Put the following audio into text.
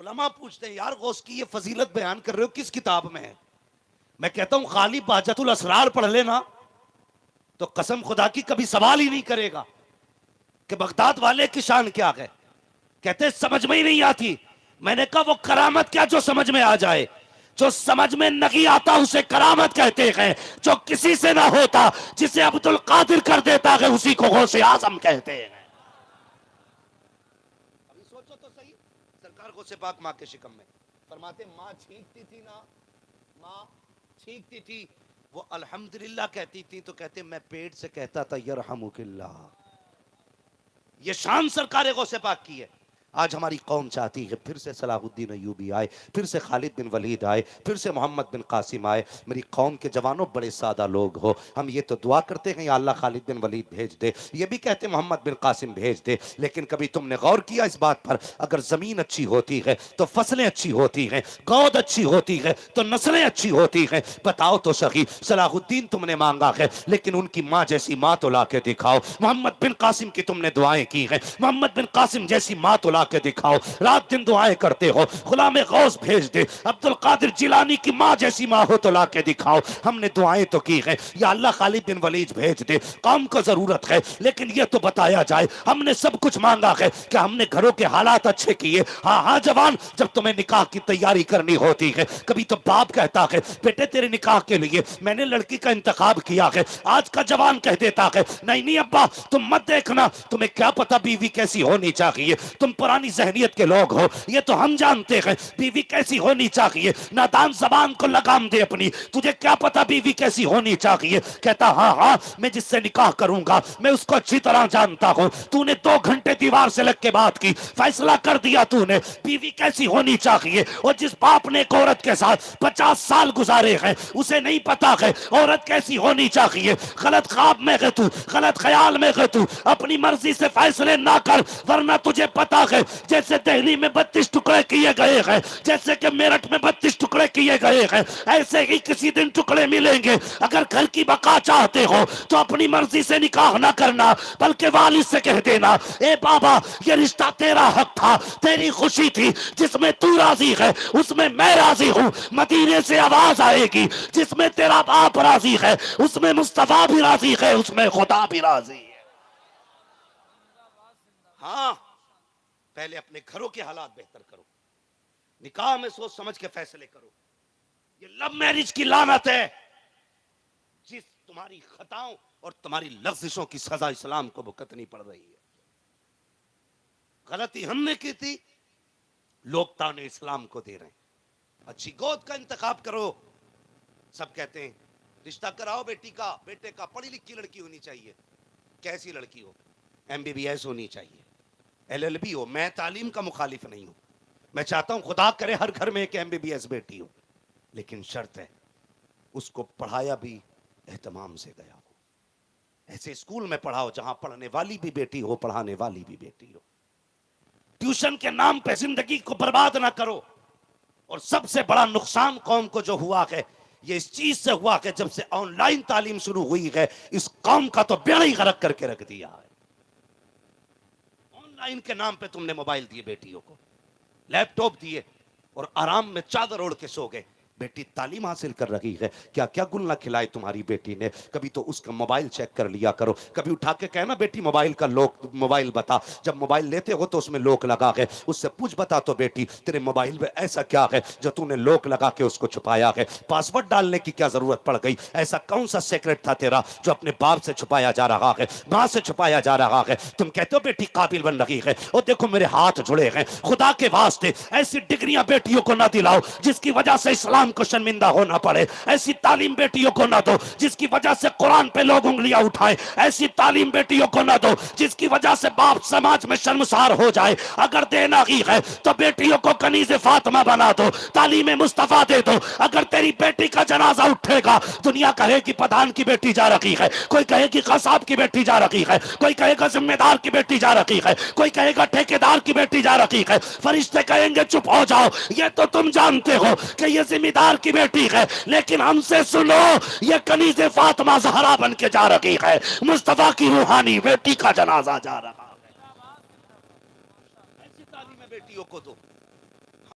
उलमा पूछते हैं यार गौस की ये फजीलत बयान कर रहे हो किस किताब में है? मैं कहता हूं खाली बाजतुल असरार पढ़ लेना तो कसम खुदा की कभी सवाल ही नहीं करेगा कि बगदाद वाले की शान क्या है। कहते समझ में ही नहीं आती। मैंने कहा वो करामत क्या जो समझ में आ जाए? जो समझ में नहीं आता उसे करामत कहते हैं। जो किसी से ना होता जिसे अब्दुल कादिर कर देता है उसी को गौसे आजम कहते हैं। अभी सोचो तो सही, सरकार गौसे पाक माँ के शिकम में फरमाते माँ छींकती थी ना, माँ छींकती थी, वो अल्हम्दुलिल्लाह कहती थी तो कहते मैं पेट से कहता था यरहमुकिल्लाह। ये शान सरकार गौसे पाक की है। आज हमारी कौम चाहती है फिर से सलाहुद्दीन अय्यूबी आए, फिर से खालिद बिन वलीद आए, फिर से मोहम्मद बिन कासिम आए। मेरी कौम के जवानों बड़े सादा लोग हो, हम ये तो दुआ करते हैं या अल्लाह खालिद बिन वलीद भेज दे, ये भी कहते मोहम्मद बिन कासिम भेज दे। लेकिन कभी तुमने गौर किया इस बात पर, अगर जमीन अच्छी होती है तो फसलें अच्छी होती हैं, गौद अच्छी होती है तो नस्लें अच्छी होती हैं। बताओ तो सही, सलाहुद्दीन तुमने मांगा है लेकिन उनकी माँ जैसी माँ तो ला के दिखाओ। मोहम्मद बिन कासिम की तुमने दुआएं की हैं, मोहम्मद बिन कासिम जैसी माँ तो के दिखाओ। रात दिन दुआएं करते हो, गुलाम गौस भेज दे, अब्दुल कादिर जिलानी की मां जैसी मां हो तो ला के दिखाओ। हमने दुआएं तो की है या अल्लाह खालिद बिन वलीद भेज दे, कौम को जरूरत है लेकिन ये तो बताया जाए हमने सब कुछ मांगा है क्या हमने घरों के हालात अच्छे किए? हाँ हाँ जवान, जब तुम्हें निकाह की तैयारी करनी होती है कभी तो बाप कहता है बेटे तेरे निकाह के लिए मैंने लड़की का इंतखाब किया है। आज का जवान कह देता है नहीं नहीं अब्बा तुम मत देखना, तुम्हें क्या पता बीवी कैसी होनी चाहिए, तुम पुरानी जहनियत के लोग हो, ये तो हम जानते हैं बीवी कैसी होनी चाहिए। नादान जबान को लगाम दे अपनी, तुझे क्या पता बीवी कैसी होनी चाहिए? कहता हाँ हाँ मैं जिससे निकाह करूंगा मैं उसको अच्छी तरह जानता हूं। तूने 2 घंटे दीवार से लग के बात की, फैसला कर दिया तूने बीवी कैसी होनी चाहिए। और जिस बाप ने एक औरत के साथ 50 साल गुजारे हैं उसे नहीं पता है औरत कैसी होनी चाहिए। गलत ख्वाब में है तू, गलत ख्याल में है तू, अपनी मर्जी से फैसले ना कर वरना तुझे पता है जैसे दिल्ली में 32 टुकड़े किए गए हैं, जैसे कि मेरठ में 32 टुकड़े किए गए हैं, ऐसे ही किसी दिन टुकड़े मिलेंगे। अगर घर की बका चाहते हो तो अपनी मर्जी से निकाह ना करना बल्कि वालिद से कह देना ए बाबा ये रिश्ता तेरा हक था, तेरी खुशी थी, जिसमें तू राजी है उसमें मैं राजी हूं। मदीने से आवाज आएगी जिसमें तेरा बाप राजी है उसमें मुस्तफा भी राजी है, उसमें खुदा भी राजी है। हाँ पहले अपने घरों के हालात बेहतर करो, निकाह में सोच समझ के फैसले करो। ये लव मैरिज की लानत है, जिस तुम्हारी खताओं और तुम्हारी लफ्जिशों की सजा इस्लाम को भुगतनी पड़ रही है। गलती हमने की थी, लोग ताने इस्लाम को दे रहे हैं। अच्छी गोद का इंतखाब करो। सब कहते हैं रिश्ता कराओ बेटी का, बेटे का, पढ़ी लिखी लड़की होनी चाहिए। कैसी लड़की हो? MBBS होनी चाहिए, LLB हो। मैं तालीम का मुखालिफ नहीं हूं, मैं चाहता हूं खुदा करे हर घर में एक MBBS बेटी हो, लेकिन शर्त है उसको पढ़ाया भी एहतमाम से गया हो। ऐसे स्कूल में पढ़ाओ जहां पढ़ने वाली भी बेटी हो, पढ़ाने वाली भी बेटी हो। ट्यूशन के नाम पे जिंदगी को बर्बाद ना करो। और सबसे बड़ा नुकसान कौम को जो हुआ है ये इस चीज से हुआ है जब से ऑनलाइन तालीम शुरू हुई है, इस कौम का तो बेड़ा ही गर्क करके रख दिया है। ऑनलाइन के नाम पे तुमने मोबाइल दिए बेटियों को, लैपटॉप दिए और आराम में चादर ओढ़ के सो गए। बेटी तालीम हासिल कर रही है, क्या क्या गुल ना खिलाए तुम्हारी बेटी ने। कभी तो उसका मोबाइल चेक कर लिया करो, कभी उठा के कहना बेटी मोबाइल का लॉक, मोबाइल बता। जब मोबाइल लेते हो तो उसमें लॉक लगा है, उससे पूछ बता तो बेटी तेरे मोबाइल में ऐसा क्या है जो तूने लॉक लगा के उसको छुपाया है। पासवर्ड डालने की क्या जरूरत पड़ गई? ऐसा कौन सा सीक्रेट था तेरा जो अपने बाप से छुपाया जा रहा है, माँ से छुपाया जा रहा है? तुम कहते हो बेटी काबिल बन रही है, और देखो मेरे हाथ जुड़े हैं। खुदा के वास्ते ऐसी डिग्रियां बेटियों को ना दिलाओ जिसकी वजह से इस्लाम को शर्मिंदा होना पड़े। ऐसी तालीम बेटियों को ना दो जिसकी वजह से कुरान पे लोग उंगलियां उठाएं। ऐसी तालीम बेटियों को ना दो जिसकी वजह से बाप समाज में शर्मसार हो जाए। अगर देना ही है तो बेटियों को कनीज़े फातिमा बना दो, तालीम मुस्तफा दे दो। अगर तेरी बेटी का जनाजा उठेगा दुनिया कहेगी प्रधान की बेटी जा रही है, कोई कहेगी कसाब की बेटी जा रही है, कोई कहेगा जिम्मेदार की बेटी जा रही है, कोई कहेगा ठेकेदार की बेटी जा रही है। फरिश्ते कहेंगे चुप हो जाओ, ये तो तुम जानते हो कि ये जिम्मेदार की बेटी है, लेकिन हमसे सुनो ये कनीज़े फातिमा ज़हरा बन के जा रही है, मुस्तफा की रूहानी बेटी का जनाजा जा रहा है। ऐसी तालीम बेटियों को दो।